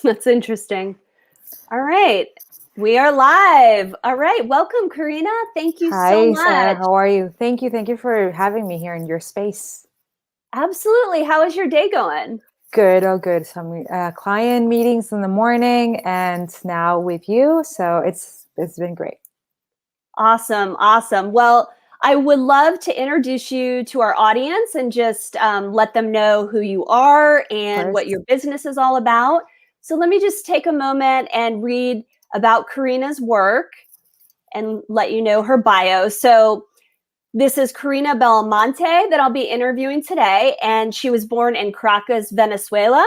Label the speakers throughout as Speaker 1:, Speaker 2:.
Speaker 1: That's interesting. All right. We are live. All right. Welcome, Carina. Thank you so
Speaker 2: Hi, Sarah.
Speaker 1: much.
Speaker 2: How are you? Thank you. Thank you for having me here in your space.
Speaker 1: Absolutely. How is your day going?
Speaker 2: Good. Oh, good. Some client meetings in the morning, and now with you. So it's been great.
Speaker 1: Awesome. Awesome. Well, I would love to introduce you to our audience and just let them know who you are
Speaker 2: Of
Speaker 1: and what
Speaker 2: course.
Speaker 1: your business is all about. So let me just take a moment and read about Carina's work and let you know her bio. So this is Carina Belmonte that I'll be interviewing today, and she was born in Caracas, Venezuela,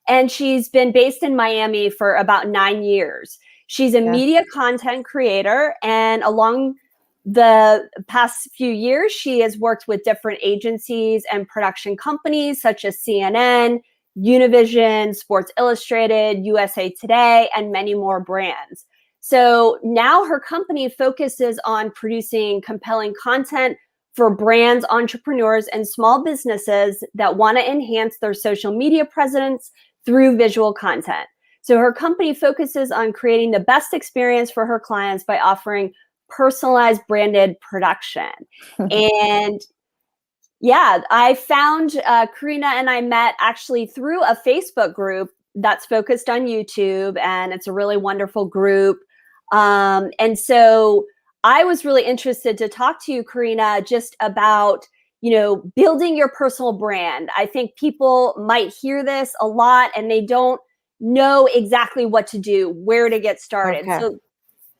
Speaker 1: and she's been based in Miami for about 9 years. She's a
Speaker 2: Yes.
Speaker 1: media content creator, and along the past few years, she has worked with different agencies and production companies such as CNN, Univision, Sports Illustrated, USA Today, and many more brands. So now her company focuses on producing compelling content for brands, entrepreneurs, and small businesses that want to enhance their social media presence through visual content. So her company focuses on creating the best experience for her clients by offering personalized branded production. And yeah, I found Carina and I met actually through a Facebook group that's focused on YouTube, and it's a really wonderful group. And so I was really interested to talk to you, Carina, just about, building your personal brand. I think people might hear this a lot and they don't know exactly what to do, where to get started.
Speaker 2: Okay.
Speaker 1: So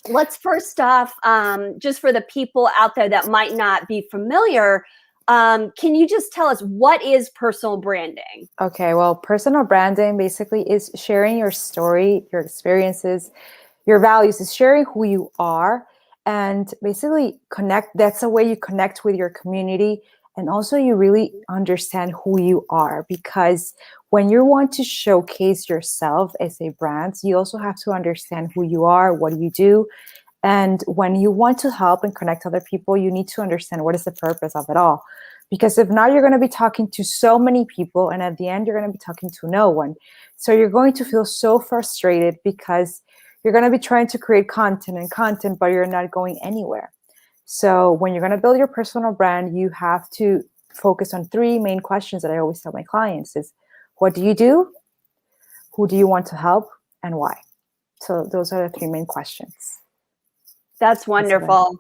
Speaker 1: let's first off, just for the people out there that might not be familiar, can you just tell us what is personal branding?
Speaker 2: Okay. Well, personal branding basically is sharing your story, your experiences, your values, is sharing who you are, and basically connect. That's a way you connect with your community, and also you really understand who you are, because when you want to showcase yourself as a brand, you also have to understand who you are, what you do. And when you want to help and connect other people, you need to understand what is the purpose of it all. Because if not, you're going to be talking to so many people, and at the end, you're going to be talking to no one. So you're going to feel so frustrated because you're going to be trying to create content and content, but you're not going anywhere. So when you're going to build your personal brand, you have to focus on three main questions that I always tell my clients is, what do you do? Who do you want to help? And why? So those are the three main questions.
Speaker 1: That's wonderful.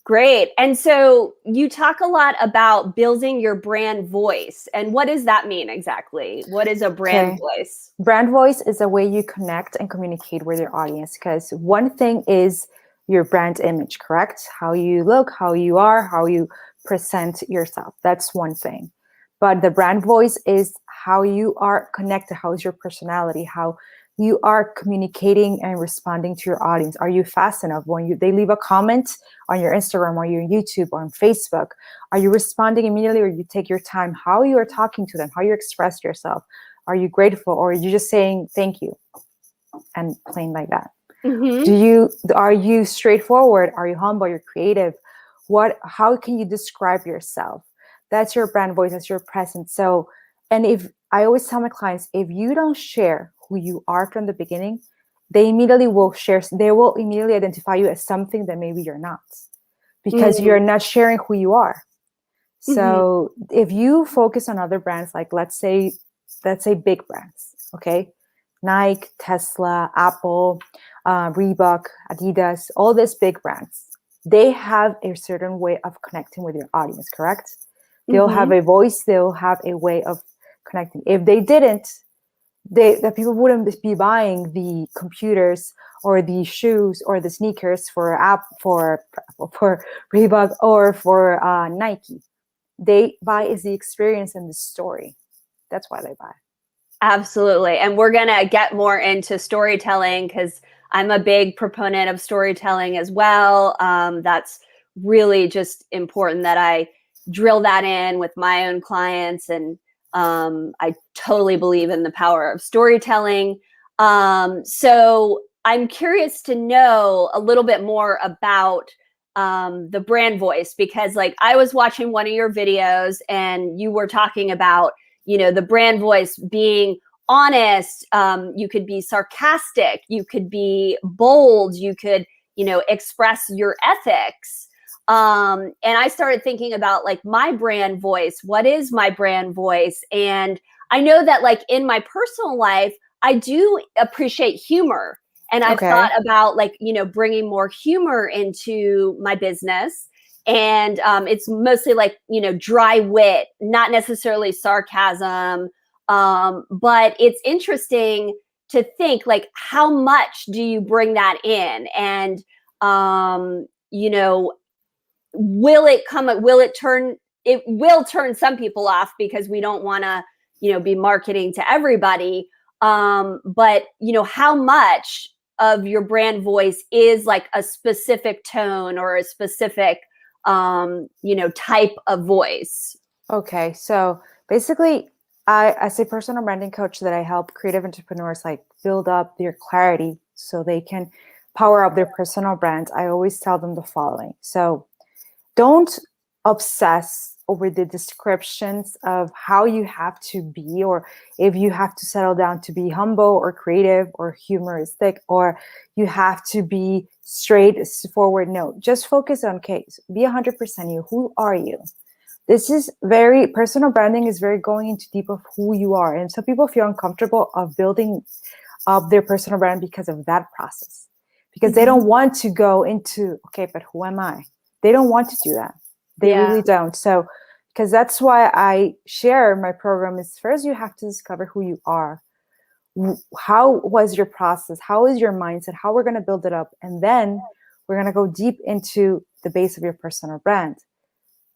Speaker 1: Great. And so you talk a lot about building your brand voice. And what does that mean exactly? What is a brand voice?
Speaker 2: Brand voice is a way you connect and communicate with your audience, because one thing is your brand image, correct? How you look, how you are, how you present yourself. That's one thing. But the brand voice is how you are connected. How is your personality? How you are communicating and responding to your audience. Are you fast enough when they leave a comment on your Instagram or your YouTube or on Facebook? Are you responding immediately, or you take your time? How you are talking to them, how you express yourself. Are you grateful, or are you just saying thank you and plain like that?
Speaker 1: Mm-hmm.
Speaker 2: Are you straightforward? Are you humble? You're creative? How can you describe yourself? That's your brand voice, that's your presence. So, and if I always tell my clients, if you don't share who you are from the beginning, they will immediately identify you as something that maybe you're not, because you're not sharing who you are. So if you focus on other brands, like let's say big brands, okay? Nike, Tesla, Apple, Reebok, Adidas, all these big brands, they have a certain way of connecting with your audience, correct? They'll have a voice, they'll have a way of connecting. If they didn't, the people wouldn't be buying the computers or the shoes or the sneakers for Reebok or for Nike. They buy is the experience and the story. That's why they buy.
Speaker 1: Absolutely. And we're going to get more into storytelling because I'm a big proponent of storytelling as well. That's really just important that I drill that in with my own clients. And I totally believe in the power of storytelling. So I'm curious to know a little bit more about the brand voice, because like I was watching one of your videos and you were talking about, the brand voice being honest, you could be sarcastic, you could be bold, you could, express your ethics. And I started thinking about like my brand voice. What is my brand voice? And I know that like in my personal life, I do appreciate humor. And I've thought about like, bringing more humor into my business. And it's mostly like, dry wit, not necessarily sarcasm. But it's interesting to think like, how much do you bring that in? And, it will turn some people off because we don't want to, be marketing to everybody. But how much of your brand voice is like a specific tone or a specific, type of voice?
Speaker 2: Okay. So basically, as a personal branding coach that I help creative entrepreneurs like build up their clarity so they can power up their personal brands, I always tell them the following. So don't obsess over the descriptions of how you have to be, or if you have to settle down to be humble or creative or humoristic, or you have to be straightforward. No, just focus on case. Be 100% you. Who are you? This is very personal branding is very going into deep of who you are. And some people feel uncomfortable of building up their personal brand because of that process, because they don't want to go into, okay, but who am I? They don't want to do that. They really don't. So, because that's why I share my program is first you have to discover who you are. How was your process? How is your mindset? How we're going to build it up. And then we're going to go deep into the base of your personal brand.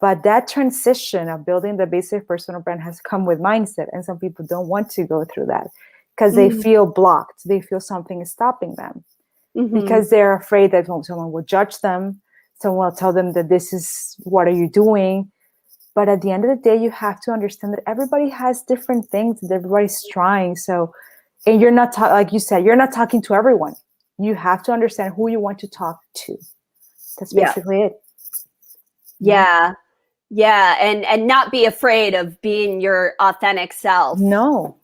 Speaker 2: But that transition of building the basic personal brand has come with mindset. And some people don't want to go through that because they feel blocked. They feel something is stopping them because they're afraid that someone will judge them. Someone will tell them that this is, what are you doing? But at the end of the day, you have to understand that everybody has different things and everybody's trying. So, and you're not, like you said, you're not talking to everyone. You have to understand who you want to talk to. That's basically it.
Speaker 1: Yeah. And not be afraid of being your authentic self.
Speaker 2: No.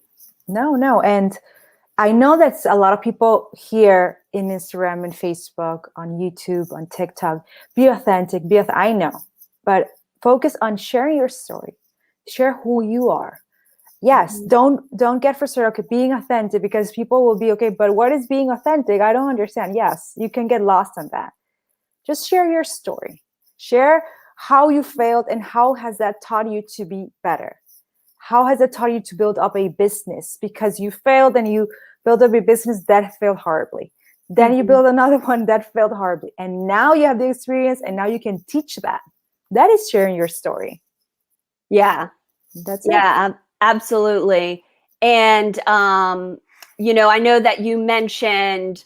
Speaker 2: And I know that a lot of people here in Instagram and Facebook, on YouTube, on TikTok, be authentic, I know, but focus on sharing your story, share who you are. Yes, don't get frustrated, okay, being authentic, because people will be, okay, but what is being authentic? I don't understand. Yes, you can get lost on that. Just share your story. Share how you failed and how has that taught you to be better. How has it taught you to build up a business? Because you failed and you build up a business that failed horribly. Then you build another one that failed horribly. And now you have the experience and now you can teach that. That is sharing your story.
Speaker 1: Yeah.
Speaker 2: That's it.
Speaker 1: Yeah, absolutely. And, I know that you mentioned,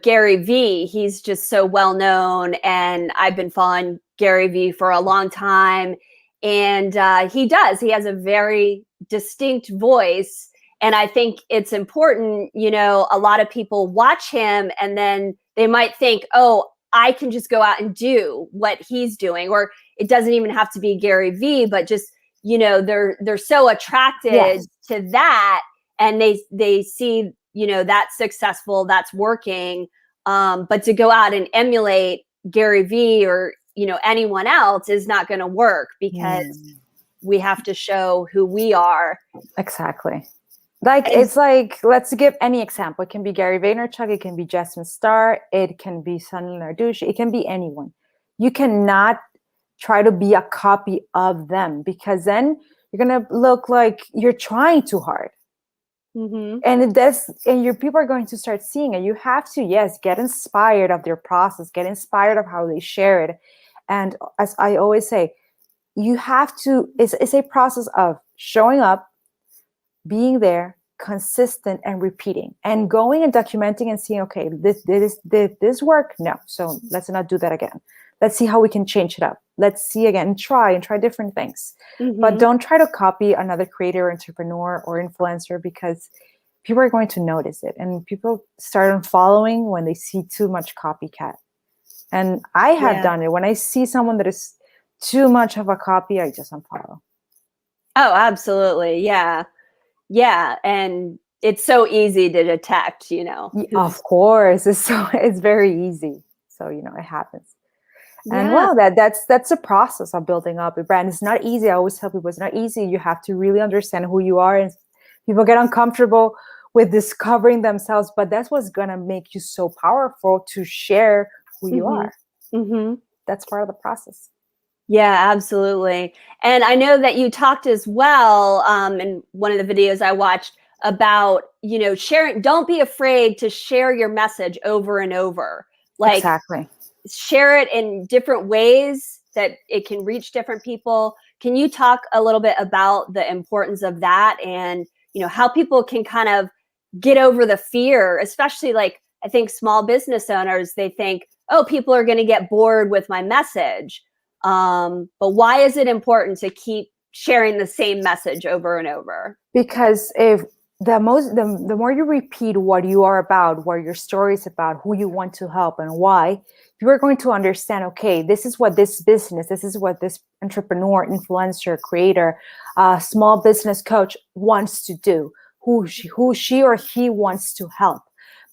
Speaker 1: Gary Vee. He's just so well known. And I've been following Gary Vee for a long time. And he has a very distinct voice. And I think it's important, a lot of people watch him and then they might think, oh, I can just go out and do what he's doing. Or it doesn't even have to be Gary Vee, but just, they're so attracted to that. And they see, that's successful, that's working. But to go out and emulate Gary Vee or, anyone else is not going to work because we have to show who we are.
Speaker 2: Exactly. It's like, let's give any example. It can be Gary Vaynerchuk. It can be Jasmine Star. It can be Sunny Nardush. It can be anyone. You cannot try to be a copy of them because then you're going to look like you're trying too hard. And your people are going to start seeing it. You have to, get inspired of their process, get inspired of how they share it. And as I always say, you have to, it's a process of showing up, being there, consistent, and repeating, and going and documenting and seeing, okay, this work? No. So let's not do that again. Let's see how we can change it up. Let's see again, try different things. But don't try to copy another creator, entrepreneur, or influencer because people are going to notice it. And people start unfollowing when they see too much copycat. And I have done it. When I see someone that is too much of a copy, I just unfollow.
Speaker 1: Oh, absolutely. Yeah. Yeah, and it's so easy to detect,
Speaker 2: Of course, it's very easy. So, it happens. And
Speaker 1: Yeah.
Speaker 2: wow, that's a process of building up a brand. It's not easy. I always tell people it's not easy. You have to really understand who you are, and people get uncomfortable with discovering themselves, but that's what's gonna make you so powerful to share who you
Speaker 1: Hmm.
Speaker 2: are.
Speaker 1: Hmm.
Speaker 2: That's part of the process.
Speaker 1: Yeah, absolutely. And I know that you talked as well in one of the videos I watched about, sharing. Don't be afraid to share your message over and over. Like,
Speaker 2: Exactly.
Speaker 1: share it in different ways that it can reach different people. Can you talk a little bit about the importance of that, and how people can kind of get over the fear, especially like I think small business owners, they think, oh, people are going to get bored with my message. But why is it important to keep sharing the same message over and over?
Speaker 2: Because if the more you repeat what you are about, what your story is about, who you want to help and why, you are going to understand, okay, this is what this business, this is what this entrepreneur, influencer, creator, small business coach wants to do, who she or he wants to help.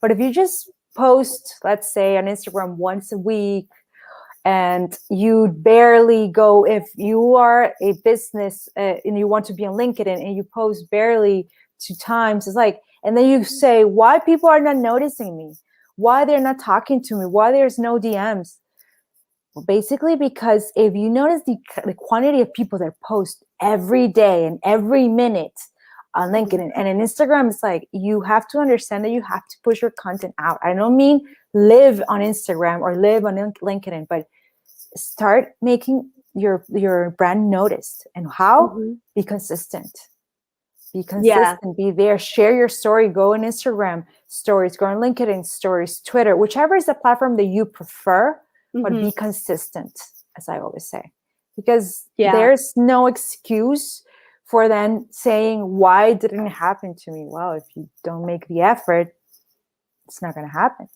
Speaker 2: But if you just post, let's say, on Instagram once a week, and you barely go, if you are a business and you want to be on LinkedIn and you post barely 2 times, it's like, and then you say, why people are not noticing me, why they're not talking to me, why there's no DMs. Well, basically because if you notice the quantity of people that post every day and every minute on LinkedIn and in Instagram, it's like, you have to understand that you have to push your content out. I don't mean live on Instagram or live on LinkedIn, but start making your brand noticed. And how?
Speaker 1: Mm-hmm.
Speaker 2: Be consistent. Be
Speaker 1: Yeah.
Speaker 2: consistent. Be there. Share your story. Go on Instagram stories. Go on LinkedIn stories. Twitter. Whichever is the platform that you prefer. But
Speaker 1: Mm-hmm.
Speaker 2: be consistent, as I always say, because
Speaker 1: Yeah.
Speaker 2: there's no excuse for then saying, why didn't it happen to me? Well, if you don't make the effort, it's not going to happen.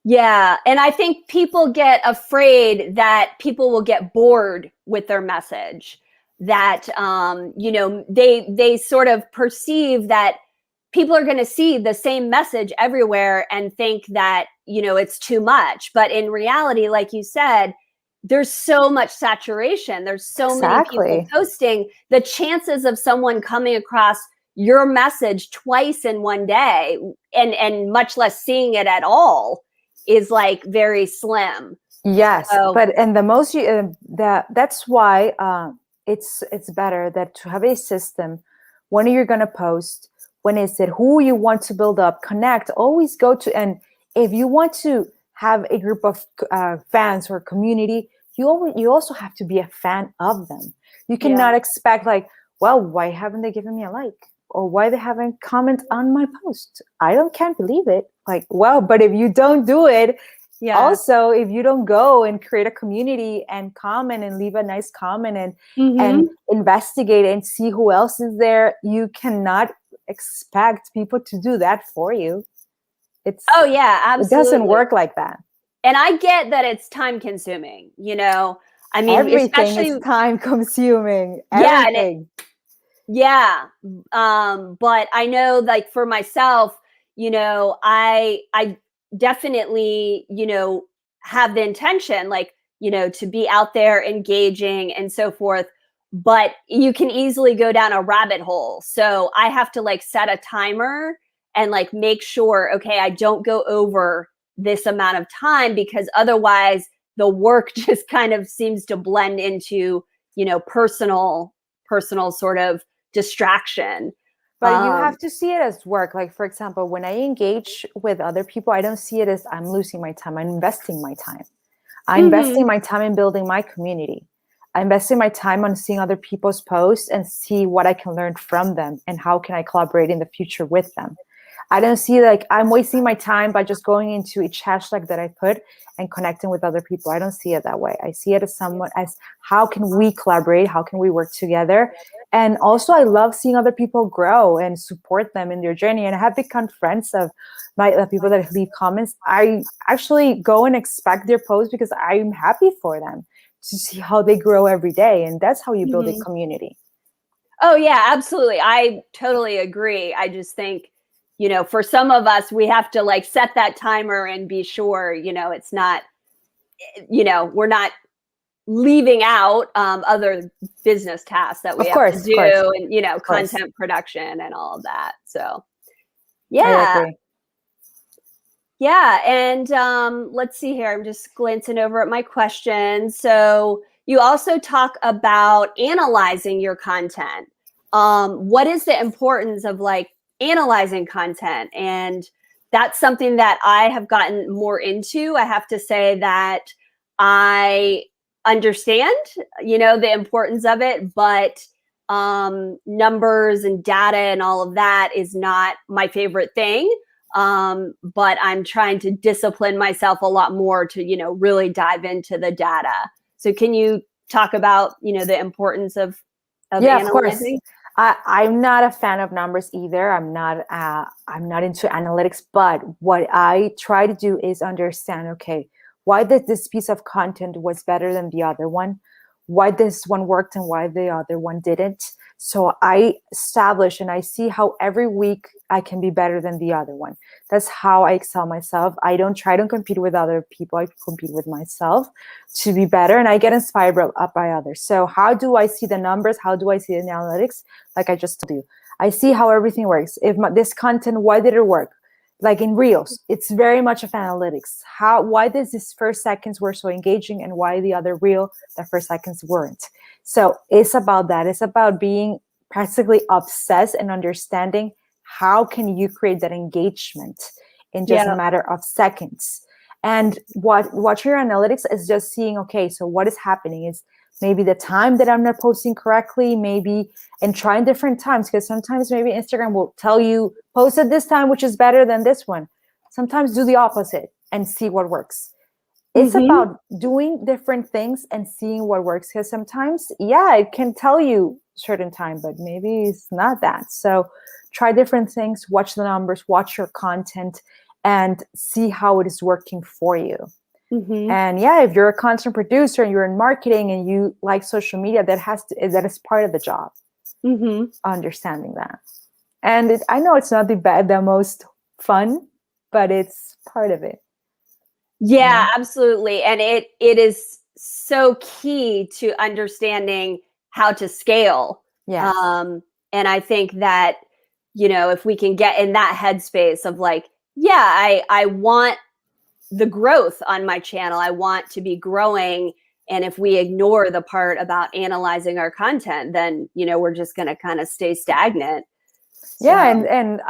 Speaker 1: Yeah. And I think people get afraid that people will get bored with their message, that, they sort of perceive that people are going to see the same message everywhere and think that, it's too much. But in reality, like you said, there's so much saturation. There's so many people
Speaker 2: Exactly.
Speaker 1: posting. The chances of someone coming across your message twice in one day, and much less seeing it at all, is like very slim.
Speaker 2: Yes,
Speaker 1: So,
Speaker 2: but and the most that's why it's better that to have a system. When you're gonna post, when is it, who you want to build up, connect. Always go to, and if you want to have a group of fans or community, you also have to be a fan of them. You
Speaker 1: yeah.
Speaker 2: cannot expect like, well, why haven't they given me a like? Or why they haven't comment on my post? Can't believe it. Like, well, but if you don't do it,
Speaker 1: Yeah.
Speaker 2: also, if you don't go and create a community and comment and leave a nice comment and
Speaker 1: Mm-hmm.
Speaker 2: investigate and see who else is there, you cannot expect people to do that for you.
Speaker 1: Oh, yeah,
Speaker 2: It doesn't
Speaker 1: absolutely.
Speaker 2: work like that.
Speaker 1: And I get that it's time consuming, I mean,
Speaker 2: Everything
Speaker 1: especially,
Speaker 2: is time consuming.
Speaker 1: yeah. And
Speaker 2: Everything.
Speaker 1: yeah. But I know, like, for myself, I definitely, have the intention, like, to be out there engaging and so forth. But you can easily go down a rabbit hole. So I have to like set a timer and like make sure, okay, I don't go over this amount of time, because otherwise the work just kind of seems to blend into, personal sort of distraction.
Speaker 2: But you have to see it as work. Like, for example, when I engage with other people, I don't see it as I'm losing my time. I'm investing my time. I'm investing
Speaker 1: Mhm.
Speaker 2: my time in building my community. I'm investing my time on seeing other people's posts and see what I can learn from them and how can I collaborate in the future with them. I don't see like I'm wasting my time by just going into each hashtag that I put and connecting with other people. I don't see it that way. I see it as someone as how can we collaborate? How can we work together? And also I love seeing other people grow and support them in their journey. And I have become friends of the people that leave comments. I actually go and expect their posts because I'm happy for them to see how they grow every day. And that's how you build a
Speaker 1: Mhm.
Speaker 2: community.
Speaker 1: Oh yeah, absolutely. I totally agree. I just think, for some of us, we have to like set that timer and be sure, it's not, we're not leaving out other business tasks that we
Speaker 2: Of
Speaker 1: have to
Speaker 2: course, of course,
Speaker 1: do, and,
Speaker 2: of course.
Speaker 1: content production and all of that. So
Speaker 2: I
Speaker 1: yeah.
Speaker 2: agree.
Speaker 1: Yeah, and let's see here. I'm just glancing over at my questions. So you also talk about analyzing your content. What is the importance of like analyzing content? And that's something that I have gotten more into. I have to say that I understand, the importance of it, but numbers and data and all of that is not my favorite thing. But I'm trying to discipline myself a lot more to, really dive into the data. So can you talk about, the importance of
Speaker 2: Yeah, of course.
Speaker 1: analyzing?
Speaker 2: I'm not a fan of numbers either. I'm not into analytics, but what I try to do is understand, okay, why did this piece of content was better than the other one? Why this one worked and why the other one didn't? So I establish and I see how every week I can be better than the other one. That's how I excel myself. I don't try to compete with other people. I compete with myself to be better, and I get inspired up by others. So how do I see the numbers? How do I see the analytics? Like I just told you, I see how everything works. If this content, why did it work? Like in Reels, it's very much of analytics. Why does this first seconds were so engaging and why the other reel, the first seconds weren't? So it's about that. It's about being practically obsessed and understanding how can you create that engagement in just a matter of seconds. And watching your analytics is just seeing, okay, so what is happening is maybe the time that I'm not posting correctly, maybe, and trying different times, because sometimes maybe Instagram will tell you post at this time, which is better than this one. Sometimes do the opposite and see what works. It's about doing different things and seeing what works, because sometimes, yeah, it can tell you certain time, but maybe it's not that. So try different things, watch the numbers, watch your content, and see how it is working for you. And yeah, if you're a content producer and you're in marketing and you like social media, that is part of the job. Understanding that. And I know it's not the most fun, but it's part of it.
Speaker 1: Yeah, absolutely. And it is so key to understanding how to scale.
Speaker 2: Yes.
Speaker 1: And I think that, if we can get in that headspace of like, yeah, I want the growth on my channel. I want to be growing. And if we ignore the part about analyzing our content, then, we're just going to kind of stay stagnant.
Speaker 2: Yeah. And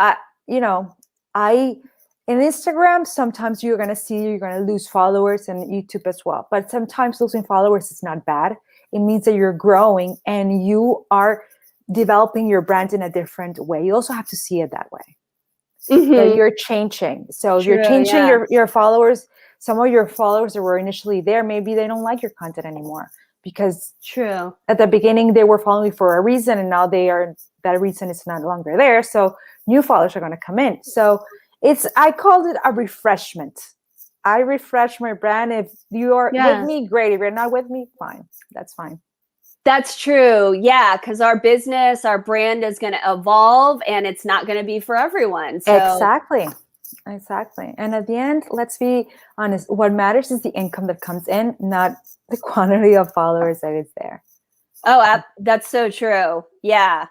Speaker 2: in Instagram, sometimes you're going to lose followers, and YouTube as well. But sometimes losing followers is not bad. It means that you're growing and you are developing your brand in a different way. You also have to see it that way. That you're changing. So you're changing your followers. Some of your followers that were initially there, maybe they don't like your content anymore, because at the beginning they were following you for a reason, and now that reason is no longer there. So new followers are going to come in. So I called it a refreshment. I refresh my brand. If you are with me, great. If you're not with me, fine. That's fine.
Speaker 1: That's true. Yeah, because our business, our brand is going to evolve, and it's not going to be for everyone. So.
Speaker 2: Exactly. And at the end, let's be honest, what matters is the income that comes in, not the quantity of followers that is there.
Speaker 1: Oh, that's so true. Yeah.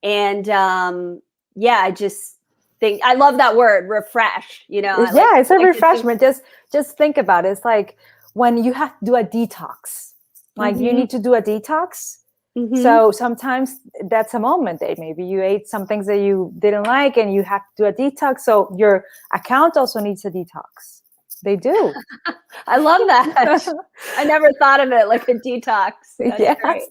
Speaker 1: And I just think I love that word, refresh.
Speaker 2: It's a refreshment. Just think about it. It's like when you have to do a detox. Like you need to do a detox. So sometimes that's a moment that maybe you ate some things that you didn't like and you have to do a detox. So your account also needs a detox. They do.
Speaker 1: I love that. I never thought of it like a detox. That's great.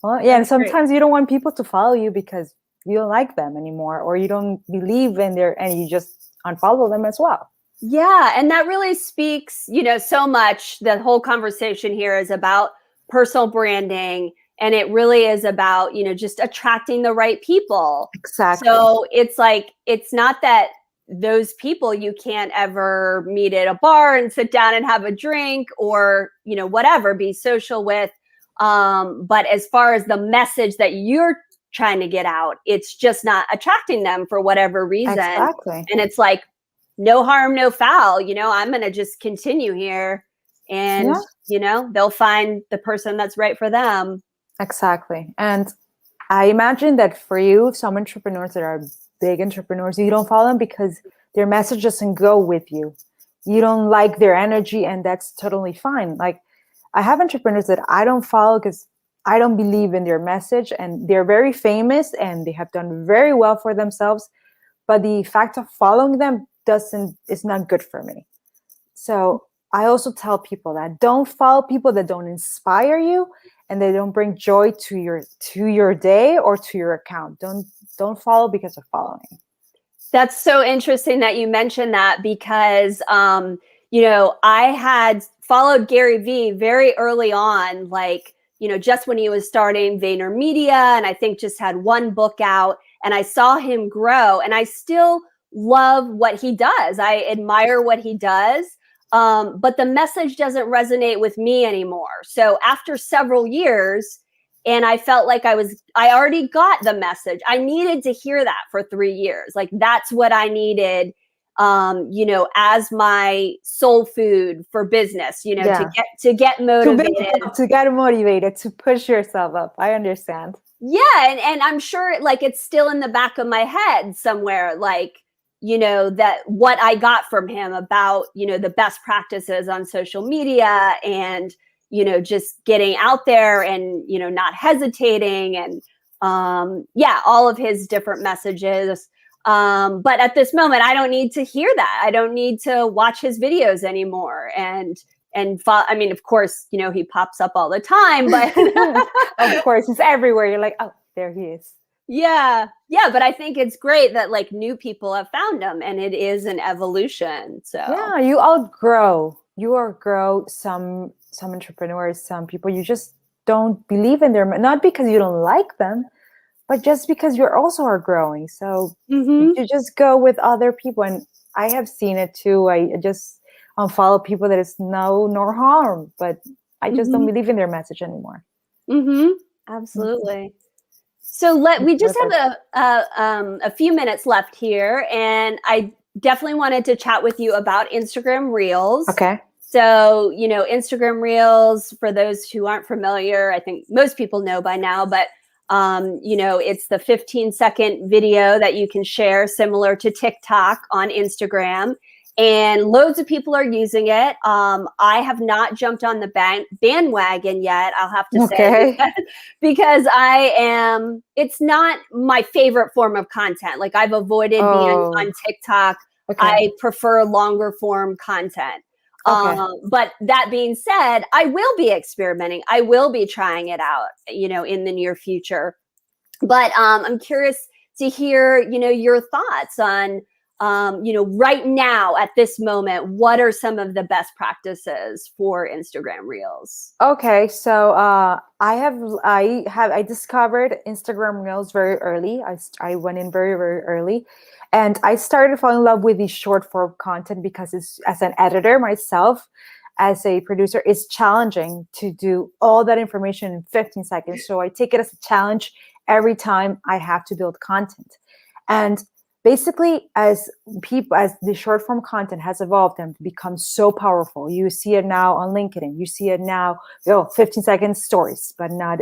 Speaker 2: Well, yeah, and sometimes you don't want people to follow you because you don't like them anymore, or you don't believe in and you just unfollow them as well.
Speaker 1: Yeah, and that really speaks, so much. The whole conversation here is about personal branding, and it really is about, just attracting the right people.
Speaker 2: Exactly.
Speaker 1: So it's like, it's not that those people you can't ever meet at a bar and sit down and have a drink or, whatever, be social with. But as far as the message that you're trying to get out. It's just not attracting them for whatever reason.
Speaker 2: Exactly.
Speaker 1: And it's like, no harm, no foul. I'm going to just continue here, and, they'll find the person that's right for them.
Speaker 2: Exactly. And I imagine that for you, some entrepreneurs that are big entrepreneurs, you don't follow them because their message doesn't go with you. You don't like their energy, and that's totally fine. Like, I have entrepreneurs that I don't follow because I don't believe in their message, and they're very famous and they have done very well for themselves. But the fact of following them is not good for me. So I also tell people that don't follow people that don't inspire you and they don't bring joy to your day or to your account. Don't follow because of following.
Speaker 1: That's so interesting that you mentioned that, because I had followed Gary Vee very early on, like, just when he was starting VaynerMedia, and I think just had one book out, and I saw him grow, and I still love what he does. I admire what he does. But the message doesn't resonate with me anymore. So after several years, and I felt like I already got the message. I needed to hear that for 3 years. Like, that's what I needed, as my soul food for business, to get motivated.
Speaker 2: To get motivated, to push yourself up. I understand.
Speaker 1: Yeah. And I'm sure, like, it's still in the back of my head somewhere, like, that what I got from him about, the best practices on social media, and, just getting out there and, not hesitating, and, all of his different messages. But at this moment, I don't need to hear that. I don't need to watch his videos anymore. I mean, of course, he pops up all the time, but
Speaker 2: of course, he's everywhere. You're like, oh, there he is.
Speaker 1: Yeah. But I think it's great that, like, new people have found him, and it is an evolution. So
Speaker 2: yeah, you outgrow. You outgrow some entrepreneurs, some people you just don't believe in them, not because you don't like them, but just because you're also are growing. So you just go with other people, and I have seen it too. I just unfollow people that is no nor harm, but I just don't believe in their message anymore.
Speaker 1: Absolutely. So we just have a few minutes left here, and I definitely wanted to chat with you about Instagram Reels.
Speaker 2: Okay.
Speaker 1: So, Instagram Reels, for those who aren't familiar, I think most people know by now, but, it's the 15-second video that you can share, similar to TikTok on Instagram. And loads of people are using it. I have not jumped on the bandwagon yet, I'll have to say, because it's not my favorite form of content. Like, I've avoided being on TikTok. I prefer longer form content. But that being said, I will be experimenting. I will be trying it out, in the near future. But I'm curious to hear, your thoughts on, right now at this moment, what are some of the best practices for Instagram Reels?
Speaker 2: Okay, so I discovered Instagram Reels very early. I went in very, very early, and I started falling in love with the short form content because it's, as an editor myself, as a producer, it's challenging to do all that information in 15 seconds. So I take it as a challenge every time I have to build content. And basically, as the short form content has evolved and become so powerful, you see it now on LinkedIn. You see it now, 15-second stories, but not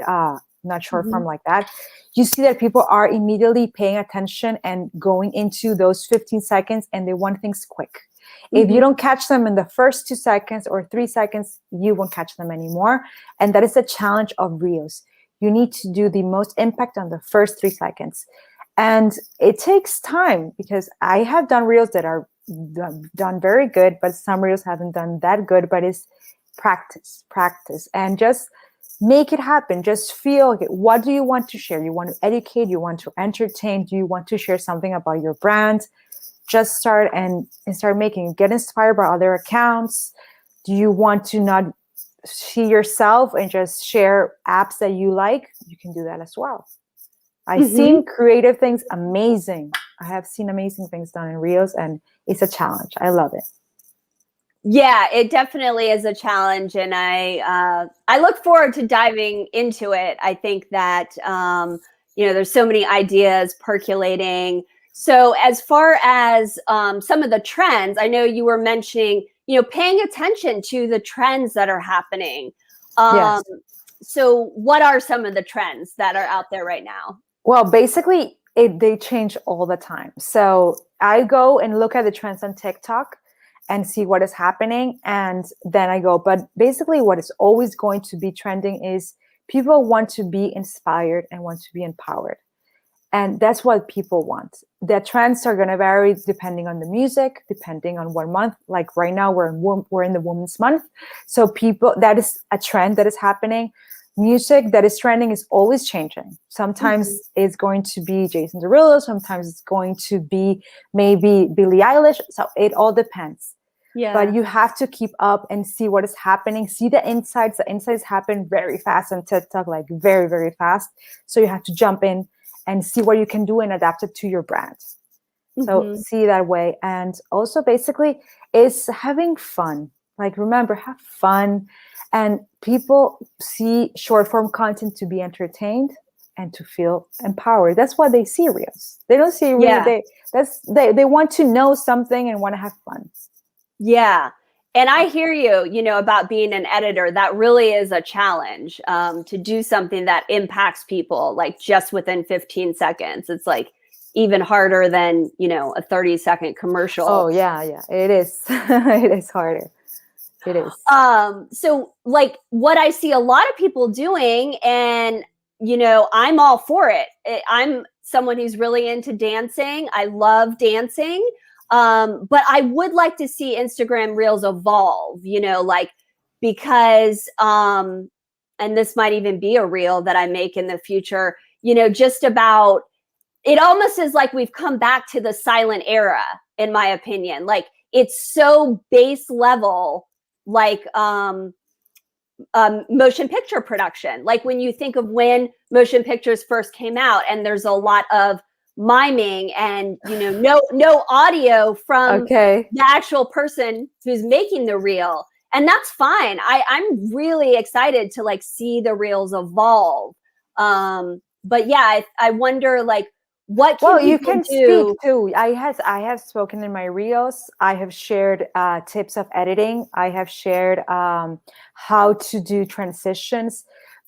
Speaker 2: short form like that. You see that people are immediately paying attention and going into those 15 seconds, and they want things quick. If you don't catch them in the first 2 seconds or 3 seconds, you won't catch them anymore. And that is the challenge of Reels. You need to do the most impact on the first 3 seconds. And it takes time, because I have done Reels that are done very good, but some Reels haven't done that good. But it's practice, and just make it happen. Just feel, okay, what do you want to share? You want to educate, you want to entertain, do you want to share something about your brand? Just start and start making, get inspired by other accounts. Do you want to not see yourself and just share apps that you like? You can do that as well. I've seen creative things, amazing. I have seen amazing things done in Reels, and it's a challenge. I love it.
Speaker 1: Yeah, it definitely is a challenge, and I look forward to diving into it. I think that there's so many ideas percolating. So as far as some of the trends, I know you were mentioning, paying attention to the trends that are happening.
Speaker 2: Yes.
Speaker 1: So what are some of the trends that are out there right now?
Speaker 2: Well, basically, they change all the time. So I go and look at the trends on TikTok and see what is happening. And then I go, but basically what is always going to be trending is people want to be inspired and want to be empowered. And that's what people want. The trends are going to vary depending on the music, depending on what month. Like right now, we're in the Women's Month. So that is a trend that is happening. Music that is trending is always changing. Sometimes it's going to be Jason Derulo. Sometimes it's going to be maybe Billie Eilish. So it all depends.
Speaker 1: Yeah.
Speaker 2: But you have to keep up and see what is happening. See the insights. The insights happen very fast on TikTok, like very, very fast. So you have to jump in and see what you can do and adapt it to your brand. So see that way. And also basically is having fun. Like remember, have fun. And people see short form content to be entertained and to feel empowered. That's why they see reels. They don't see reels.
Speaker 1: Yeah.
Speaker 2: They want to know something and want to have fun.
Speaker 1: Yeah. And I hear you, about being an editor. That really is a challenge, to do something that impacts people like just within 15 seconds. It's like even harder than, a 30-second commercial.
Speaker 2: Oh, yeah. It is. It is harder. It is.
Speaker 1: So like what I see a lot of people doing, and, I'm all for it. I'm someone who's really into dancing. I love dancing. But I would like to see Instagram Reels evolve, because, and this might even be a reel that I make in the future, just about, it almost is like we've come back to the silent era, in my opinion. Like it's so base level, like, motion picture production. Like when you think of when motion pictures first came out, and there's a lot of miming and no audio from the actual person who's making the reel, and that's fine. I'm really excited to like see the reels evolve. But yeah, I wonder like what can
Speaker 2: you
Speaker 1: people
Speaker 2: can
Speaker 1: do?
Speaker 2: speak too. I have spoken in my reels. I have shared tips of editing. I have shared how to do transitions.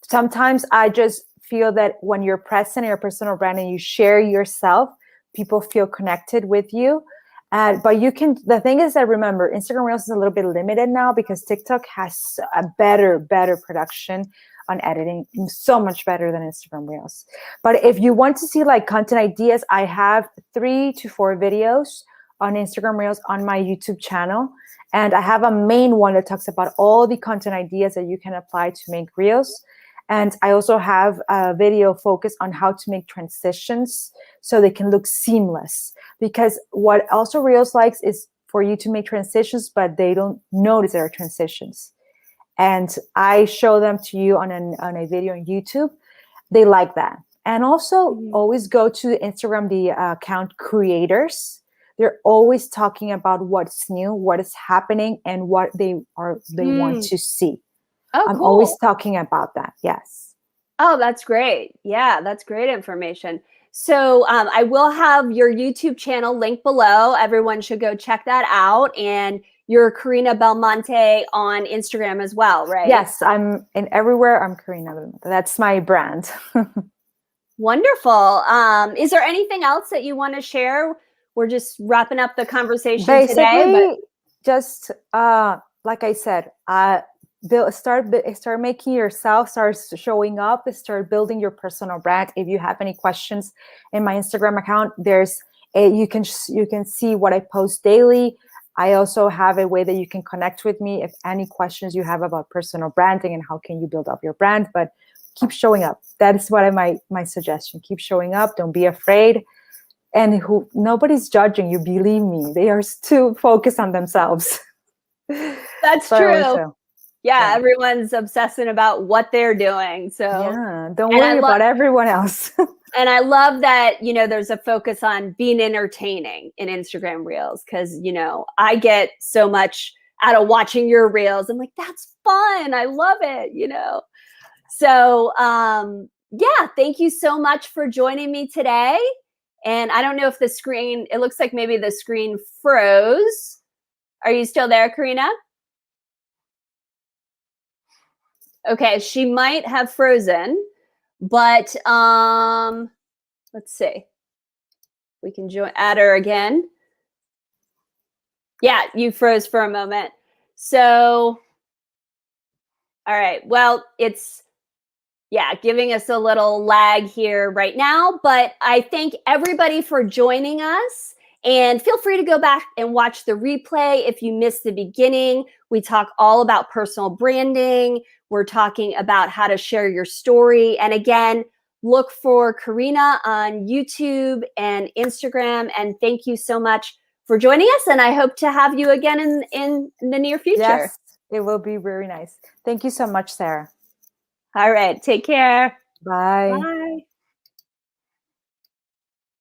Speaker 2: Sometimes I just feel that when you're present in your personal brand and you share yourself, people feel connected with you. But the thing is that remember, Instagram Reels is a little bit limited now because TikTok has a better production on editing, so much better than Instagram Reels. But if you want to see like content ideas, I have 3 to 4 videos on Instagram Reels on my YouTube channel. And I have a main one that talks about all the content ideas that you can apply to make Reels. And I also have a video focused on how to make transitions so they can look seamless. Because what also Reels likes is for you to make transitions, but they don't notice there are transitions. And I show them to you on a video on YouTube. They like that. And also always go to Instagram, the account creators. They're always talking about what's new, what is happening, and what they want to see.
Speaker 1: Oh,
Speaker 2: I'm
Speaker 1: cool.
Speaker 2: always talking about that. Yes.
Speaker 1: Oh, that's great. Yeah, that's great information. So I will have your YouTube channel linked below. Everyone should go check that out. And you're Carina Belmonte on Instagram as well, right?
Speaker 2: Yes, I'm in everywhere. I'm Carina Belmonte. That's my brand.
Speaker 1: Wonderful. Is there anything else that you want to share? We're just wrapping up the conversation
Speaker 2: Basically,
Speaker 1: today.
Speaker 2: Just like I said, start making yourself, start showing up, start building your personal brand. If you have any questions in my Instagram account, you can see what I post daily. I also have a way that you can connect with me if any questions you have about personal branding and how can you build up your brand. But keep showing up. That is what my suggestion. Keep showing up. Don't be afraid. And nobody's judging you. Believe me, they are too focused on themselves.
Speaker 1: That's true. Yeah, everyone's obsessing about what they're doing. So
Speaker 2: yeah, don't worry about everyone else.
Speaker 1: And I love that, there's a focus on being entertaining in Instagram Reels because, I get so much out of watching your Reels. I'm like, that's fun. I love it, So yeah, thank you so much for joining me today. And I don't know if the screen, it looks like maybe the screen froze. Are you still there, Carina? Okay, she might have frozen, but let's see. We can add her again. Yeah, you froze for a moment. So, all right. Well, it's giving us a little lag here right now, but I thank everybody for joining us. And feel free to go back and watch the replay if you missed the beginning. We talk all about personal branding. We're talking about how to share your story. And again, look for Carina on YouTube and Instagram. And thank you so much for joining us. And I hope to have you again in the near future.
Speaker 2: Yes, it will be very nice. Thank you so much, Sarah.
Speaker 1: All right. Take care.
Speaker 2: Bye.
Speaker 1: Bye.